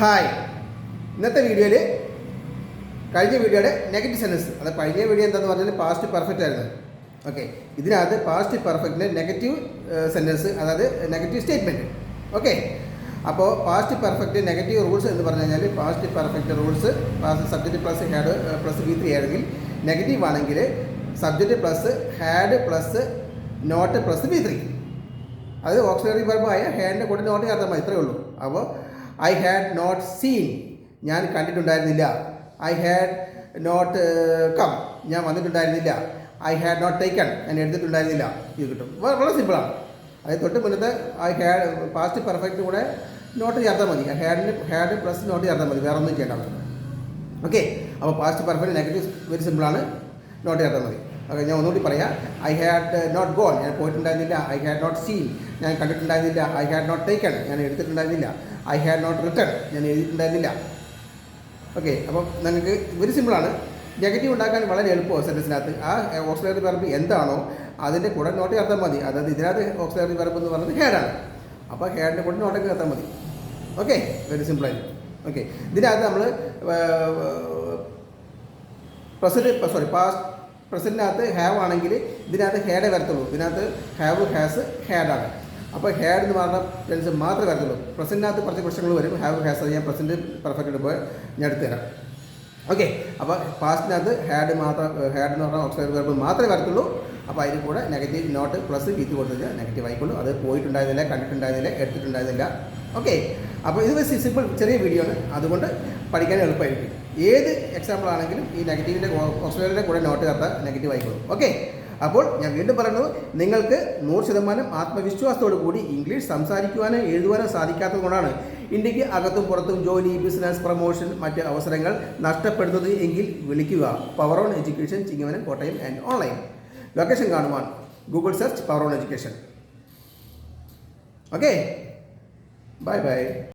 Hi, ഇന്നത്തെ വീഡിയോയിൽ കഴിഞ്ഞ വീഡിയോയുടെ നെഗറ്റീവ് സെൻറ്റൻസ്, അത് കഴിഞ്ഞ വീഡിയോ എന്താണെന്ന് പറഞ്ഞാൽ പാസ്റ്റ് പെർഫെക്റ്റ് ആയിരുന്നു. ഓക്കെ, ഇതിനകത്ത് പാസ്റ്റ് പെർഫെക്റ്റിൻ്റെ നെഗറ്റീവ് സെൻറ്റൻസ്, അതായത് നെഗറ്റീവ് സ്റ്റേറ്റ്മെൻറ്റ്. ഓക്കെ, അപ്പോൾ പാസ്റ്റ് പെർഫെക്റ്റ് നെഗറ്റീവ് റൂൾസ് എന്ന് പറഞ്ഞു കഴിഞ്ഞാൽ past perfect rules past subject plus had plus V3 ആണെങ്കിൽ നെഗറ്റീവ് ആണെങ്കിൽ subject plus had plus not plus V3. അത് ഓക്സിലറി വെർബായ ഹാഡിൻ്റെ കൂടെ നോട്ട് ചേർത്താൽ മതി, ഇത്രയേ ഉള്ളൂ. അപ്പോൾ ഐ ഹാഡ് നോട്ട് സീൻ, ഞാൻ കണ്ടിട്ടുണ്ടായിരുന്നില്ല. ഐ ഹാഡ് നോട്ട് കം, ഞാൻ വന്നിട്ടുണ്ടായിരുന്നില്ല. ഐ ഹാഡ് നോട്ട് ടേക്കൺ, ഞാൻ എടുത്തിട്ടുണ്ടായിരുന്നില്ല. ഇത് കിട്ടും. വളരെ സിമ്പിളാണ്. അത് തൊട്ട് മുന്നത്തെ ഐ ഹാഡ് പാസ്റ്റ് പെർഫെക്റ്റ് കൂടെ നോട്ട് ചേർത്താൽ മതി. ഹാഡ് പ്ലസ് നോട്ട് ചേർത്താൽ മതി, വേറെ ഒന്നും ചെയ്യേണ്ട. ഓക്കെ, അപ്പോൾ പാസ്റ്റ് പെർഫെക്റ്റ് നെഗറ്റീവ് വെരി സിമ്പിളാണ്, നോട്ട് ചേർത്താൽ മതി. ഓക്കെ, ഞാൻ ഒന്നുകൂടി പറയാം. ഐ ഹാഡ് നോട്ട് ഗോൺ, ഞാൻ പോയിട്ടുണ്ടായിരുന്നില്ല. ഐ ഹാഡ് നോട്ട് സീൻ, ഞാൻ കണ്ടിട്ടുണ്ടായിരുന്നില്ല. ഐ ഹാഡ് നോട്ട് ടേക്കൺ, ഞാൻ എടുത്തിട്ടുണ്ടായിരുന്നില്ല. ഐ ഹാഡ് നോട്ട് റിട്ടേൺ, ഞാൻ എഴുതിയിട്ടുണ്ടായിരുന്നില്ല. ഓക്കെ, അപ്പം നിങ്ങൾക്ക് വെരി സിമ്പിളാണ്. നെഗറ്റീവ് ഉണ്ടാക്കാൻ വളരെ എളുപ്പമാണ്. സെൻറ്റൻസിനകത്ത് ആ ഓക്സിലറി വെർബ് എന്താണോ അതിൻ്റെ കൂടെ നോട്ട് ചേർത്താൽ മതി. അതായത് ഇതിനകത്ത് ഓക്സിലറി വെർബ് എന്ന് പറയുന്നത് ഹാഡാണ്. അപ്പോൾ ഹാഡിൻ്റെ കൂടെ നോട്ടൊക്കെ ചേർത്താൽ മതി. ഓക്കെ, വെരി സിമ്പിളായി. ഓക്കെ, ഇതിനകത്ത് നമ്മൾ പ്രസൻറ്റിനകത്ത് ഹാവ് ആണെങ്കിൽ ഇതിനകത്ത് ഹാഡേ വരത്തുള്ളൂ. ഇതിനകത്ത് ഹാവ് ഹാസ് ഹാഡാണ്. അപ്പോൾ ഹാഡ് എന്ന് പറഞ്ഞ ടെൻസ് മാത്രമേ വരത്തുള്ളൂ. പ്രസൻറ്റിനകത്ത് കുറച്ച് പ്രശ്നങ്ങൾ വരും. ഹാവ് ഹാസ് ഞാൻ പ്രസൻറ്റ് പെർഫെക്റ്റ് ഇടുമ്പോൾ ഞാൻ എടുത്തു തരാം. ഓക്കെ, അപ്പോൾ പാസ്റ്റിനകത്ത് ഹാഡ് എന്ന് പറഞ്ഞാൽ ഓക്സിലറി വെർബ് മാത്രമേ വരത്തുള്ളൂ. അപ്പോൾ അതിന് കൂടെ നെഗറ്റീവ് നോട്ട് പ്ലസ് V3 കൊടുത്തു കഴിഞ്ഞാൽ നെഗറ്റീവ് ആയിക്കോളൂ. അത് പോയിട്ടുണ്ടായിരുന്നില്ല, കണ്ടിട്ടുണ്ടായിരുന്നില്ല, എടുത്തിട്ടുണ്ടായിരുന്നില്ല. ഓക്കെ, അപ്പോൾ ഇത് സിമ്പിൾ ചെറിയ വീഡിയോ ആണ്, അതുകൊണ്ട് പഠിക്കാൻ എളുപ്പമായിരിക്കും. ഏത് എക്സാമ്പിൾ ആണെങ്കിലും ഈ നെഗറ്റീവിൻ്റെ ഓക്സിലറിയുടെ കൂടെ നോട്ട് ചേർത്താൽ നെഗറ്റീവ് ആയിക്കോളും. ഓക്കെ, അപ്പോൾ ഞാൻ വീണ്ടും പറയുന്നത്, നിങ്ങൾക്ക് 100% ആത്മവിശ്വാസത്തോടു കൂടി ഇംഗ്ലീഷ് സംസാരിക്കുവാനോ എഴുതുവാനോ സാധിക്കാത്തത് കൊണ്ടാണ് ഇന്ത്യക്ക് അകത്തും പുറത്തും ജോലി, ബിസിനസ്, പ്രൊമോഷൻ, മറ്റ് അവസരങ്ങൾ നഷ്ടപ്പെടുന്നത് എങ്കിൽ വിളിക്കുക. Power on education, Chingavanam, Kottayam and online. Location കാണുവാൻ Google search power on education. Okay, bye by.